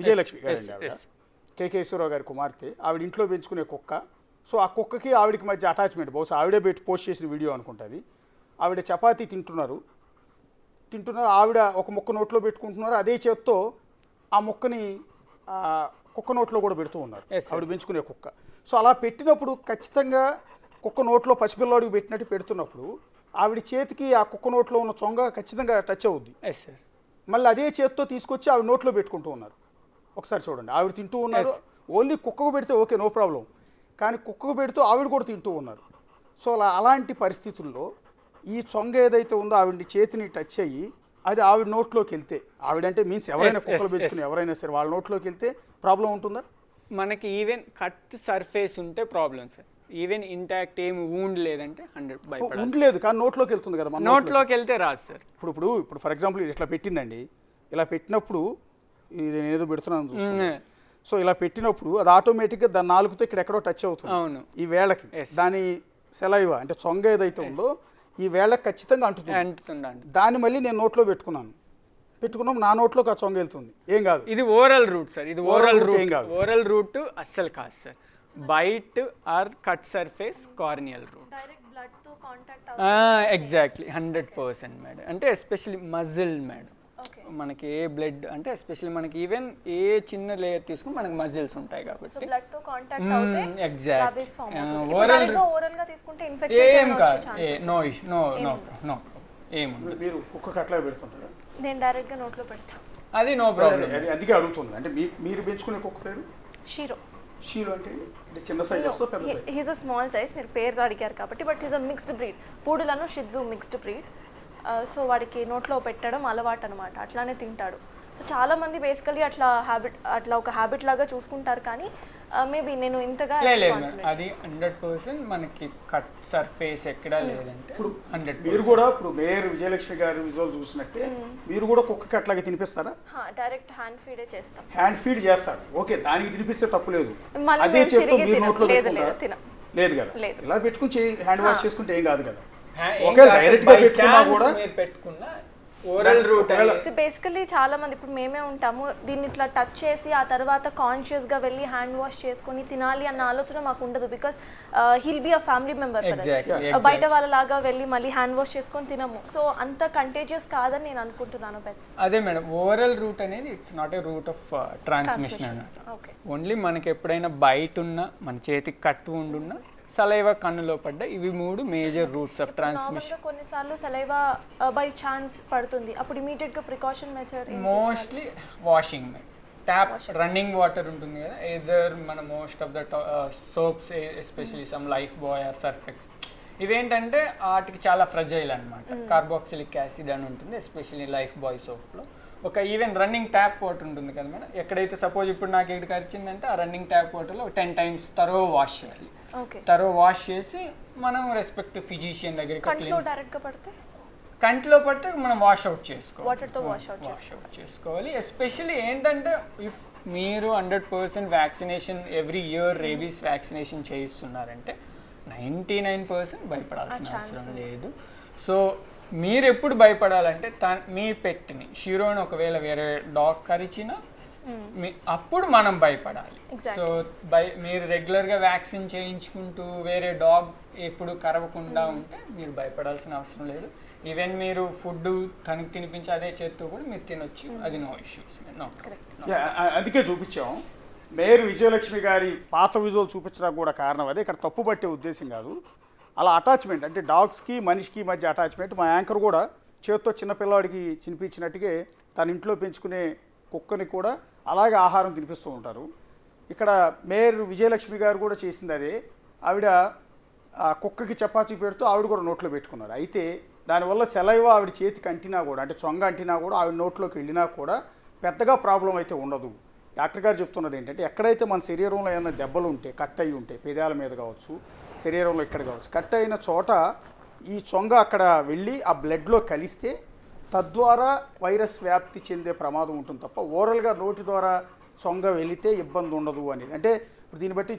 విజయలక్ష్మి గారండి ఆవిడ, కేకేశ్వరరావు గారి కుమార్తె. ఆవిడ ఇంట్లో పెంచుకునే కుక్క. సో ఆ కుక్కకి ఆవిడకి మధ్య అటాచ్మెంట్, బహుశా ఆవిడే పెట్టి పోస్ట్ చేసిన వీడియో అనుకుంటుంది. ఆవిడ చపాతీ తింటున్నారు, ఆవిడ ఒక ముక్క నోట్లో పెట్టుకుంటున్నారు, అదే చేత్తో ఆ ముక్కని కుక్క నోట్లో కూడా పెడుతూ ఉన్నారు, ఆవిడ పెంచుకునే కుక్క. సో అలా పెట్టినప్పుడు ఖచ్చితంగా కుక్క నోట్లో పసిపిల్లవాడికి పెట్టినట్టు పెడుతున్నప్పుడు ఆవిడ చేతికి ఆ కుక్క నోట్లో ఉన్న చొంగ ఖచ్చితంగా టచ్ అవుద్ది. మళ్ళీ అదే చేత్తో తీసుకొచ్చి ఆవిడ నోట్లో పెట్టుకుంటూ ఉన్నారు. ఒకసారి చూడండి, ఆవిడ తింటూ ఉన్నారు. ఓన్లీ కుక్కకు పెడితే ఓకే, నో ప్రాబ్లం, కానీ కుక్కకు పెడుతూ ఆవిడ కూడా తింటూ ఉన్నారు. సో అలాంటి పరిస్థితుల్లో ఈ చొంగ ఏదైతే ఉందో ఆవిడ చేతిని టచ్ అయ్యి అది ఆవిడ నోట్లోకి వెళ్తే, ఆవిడంటే మీన్స్ ఎవరైనా కుక్కలు పెంచుకుని ఎవరైనా సరే వాళ్ళ నోట్లోకి వెళ్తే ప్రాబ్లం ఉంటుందా? మనకి ఈవెన్ కట్ సర్ఫేస్ ఉంటే ప్రాబ్లం సార్. ఈవెన్ ఇంటాక్ట్ ఏమి వూండ్ లేదంటే 100 ఉండలేదు, కానీ నోట్లోకి వెళ్తుంది కదా. మన నోట్లోకి వెళ్తే రాదు సార్. ఇప్పుడు ఫర్ ఎగ్జాంపుల్ ఇట్లా పెట్టిందండి, ఇలా పెట్టినప్పుడు ఇది నేను ఏదో పెడుతున్నాను చూస్తున్నాను. సో ఇలా పెట్టినప్పుడు అది ఆటోమేటిక్గా దాని నాలుగుతో ఇక్కడెక్కడో టచ్ అవుతుంది. అవును, ఈ వేళకి దాని సెలైవా అంటే చొంగ ఏదైతే ఉందో ఈ వేళకి ఖచ్చితంగా అంటుతుంది. దాన్ని మళ్ళీ నేను నోట్లో పెట్టుకున్నాం, నా నోట్లోకి ఆ చొంగ వెళ్తుంది, ఏం కాదు. ఇది ఓరల్ రూట్ సార్, ఇది ఓరల్ రూట్ ఏం కాదు. ఓరల్ రూట్ అస్సలు కాదు sir. Bite or cut surface corneal route. Exactly 100% madam. అంటే ఎస్పెషల్లీ మజిల్ మేడం, మనకి ఏ బ్లడ్ అంటే ఎస్పెషల్లీ మనకి ఈవెన్ ఏ చిన్న లేయర్ తీసుకుని మనకి మజిల్స్ ఉంటాయి కాబట్టి ఏం కాదు. నో ఏముంది. మీరు కుక్కకి అట్లా పెడుతుంటారా? నేను డైరెక్ట్గా నోట్లో పెడతా, అది నో ప్రాబ్లం. అందుకే అడుగుతుంది. అంటే మీరు పెంచుకునే కుక్క పేరు షీరో. షీరో అంటే చిన్న సైజ్ వస్తుందా పెద్ద size? He's a small size, మీరు పేరు అడిగారు కాబట్టి. But he's a mixed breed, పూడులను షిట్జు మిక్స్డ్ బ్రీడ్. సో వాడికి నోట్లో పెట్టడం అలవాటు అనమాట, అట్లానే తింటాడు. సో చాలామంది బేసికలీ అట్లా ఒక హ్యాబిట్ లాగా చూసుకుంటారు, కానీ మేబీ నేను ఇంతగా అది 100% మనకి కట్ సర్ఫేస్ ఎక్కడా లేదంటే ఇప్పుడు 100%. మీరు కూడా ఇప్పుడు మేయర్ విజయలక్ష్మి గారి విజువల్ చూసినట్టే మీరు కూడా కుక్కకి అట్లాగే తినిపిస్తారా? డైరెక్ట్ హ్యాండ్ ఫీడే చేస్తాం. హ్యాండ్ ఫీడ్ చేస్తారు, ఓకే, దానికి తినిపిస్తే తప్పు లేదు. అదే చేత్తో మీరు నోట్లో లేదు కదా, ఇలా పెట్టుకుని హ్యాండ్ వాష్ చేసుకుంటే ఏం కాదు కదా. ఓకే, డైరెక్ట్ గా పెట్టుకున్నా కూడా పెట్టుకున్నా ఓరల్ రూట్. బేసికలీ చాలా మంది ఇప్పుడు మేమే ఉంటాము, దీన్ని ఇట్లా టచ్ చేసి ఆ తర్వాత కాన్షియస్ గా వెళ్ళి హ్యాండ్ వాష్ చేసుకొని తినాలి అన్న ఆలోచన మాకు ఉండదు. Because he'll be a family member. బయట వాళ్ళలాగా వెళ్ళి మళ్ళీ హ్యాండ్ వాష్ చేసుకొని తినము. సో అంత కంటేజియస్ కాదని నేను అనుకుంటున్నాను పెట్స్. అదే మేడం, ఓరల్ రూట్ అనేది it's not a root of transmission అన్నమాట. ఓన్లీ మనకి ఎప్పుడైనా బయట ఉన్నా, మన చేతికి కట్టు ఉండున్నా, సలైవా కన్నులో పడ్డ, ఇవి 3 మేజర్ రూట్స్ ఆఫ్ ట్రాన్స్మిషన్. కొన్నిసార్లు సలైవా బై ఛాన్స్ పడుతుంది, అప్పుడు ఇమీడియట్ గా precaution measure mostly washing. Tap running water ఉంటుంది కదా, ఎదర్ మన most of the soaps especially some Lifebuoy or Surfex, ఇవేంటంటే వాటికి చాలా ఫ్రజైల్ అనమాట. కార్బాక్సిలిక్ యాసిడ్ అని ఉంటుంది ఎస్పెషల్లీ లైఫ్ బాయ్ సోప్లో. ఒక ఈవెన్ రన్నింగ్ ట్యాప్ వాటర్ ఉంటుంది కదా మేడం, ఎక్కడైతే సపోజ్ ఇప్పుడు నాకు ఎక్కడికి వచ్చిందంటే ఆ రన్నింగ్ ట్యాప్ వాటర్లో 10 times తరో వాష్ చేయాలి. తరో వాష్ చేసి మనం రెస్పెక్టివ్ ఫిజిషియన్ దగ్గరికి కంట్లో పడితే మనం వాష్ అవుట్ చేసుకోవాలి. ఎస్పెషల్లీ ఏంటంటే ఇఫ్ మీరు 100% vaccination every year rabies vaccination చేయిస్తున్నారంటే 99% భయపడాల్సిన అవసరం లేదు. సో మీరు ఎప్పుడు భయపడాలంటే మీ పెట్ని షీరోని ఒకవేళ వేరే డాగ్ కరిచినా అప్పుడు మనం భయపడాలి. సో మీరు రెగ్యులర్గా వ్యాక్సిన్ చేయించుకుంటూ వేరే డాగ్ ఎప్పుడు కరవకుండా ఉంటే మీరు భయపడాల్సిన అవసరం లేదు. ఈవెన్ మీరు ఫుడ్ తనకి తినిపించి అదే చేస్తూ కూడా మీరు తినొచ్చు, అది నో ఇష్యూస్. అందుకే చూపించాం. మేయర్ విజయలక్ష్మి గారి పాత విజువల్ చూపించడానికి కూడా కారణం అదే, ఇక్కడ తప్పు పట్టే ఉద్దేశం కాదు. అలా అటాచ్మెంట్ అంటే డాగ్స్కి మనిషికి మధ్య అటాచ్మెంట్. మా యాంకర్ కూడా చేతితో చిన్నపిల్లవాడికి తినిపించినట్టుగా తన ఇంట్లో పెంచుకునే కుక్కని కూడా అలాగే ఆహారం తినిపిస్తూ ఉంటారు. ఇక్కడ మేయర్ విజయలక్ష్మి గారు కూడా చేసింది అదే. ఆవిడ ఆ కుక్కకి చపాతీ పెడుతూ ఆవిడ కూడా నోట్లో పెట్టుకున్నారు. అయితే దానివల్ల సెలైవా ఆవిడ చేతికి అంటినా కూడా, అంటే చొంగ అంటినా కూడా ఆవిడ నోట్లోకి వెళ్ళినా కూడా పెద్దగా ప్రాబ్లం అయితే ఉండదు. డాక్టర్ గారు చెప్తున్నది ఏంటంటే ఎక్కడైతే మన శరీరంలో ఏమైనా దెబ్బలు ఉంటే, కట్ అయ్యి ఉంటే, పెదాల మీద కావచ్చు, శరీరంలో ఇక్కడ కావచ్చు, కట్ అయిన చోట ఈ చొంగ అక్కడ వెళ్ళి ఆ బ్లడ్లో కలిస్తే తద్వారా వైరస్ వ్యాప్తి చెందే ప్రమాదం ఉంటుంది తప్ప ఓరల్గా నోటి ద్వారా చొంగ వెళితే ఇబ్బంది ఉండదు అనేది. అంటే ఇప్పుడు దీన్ని బట్టి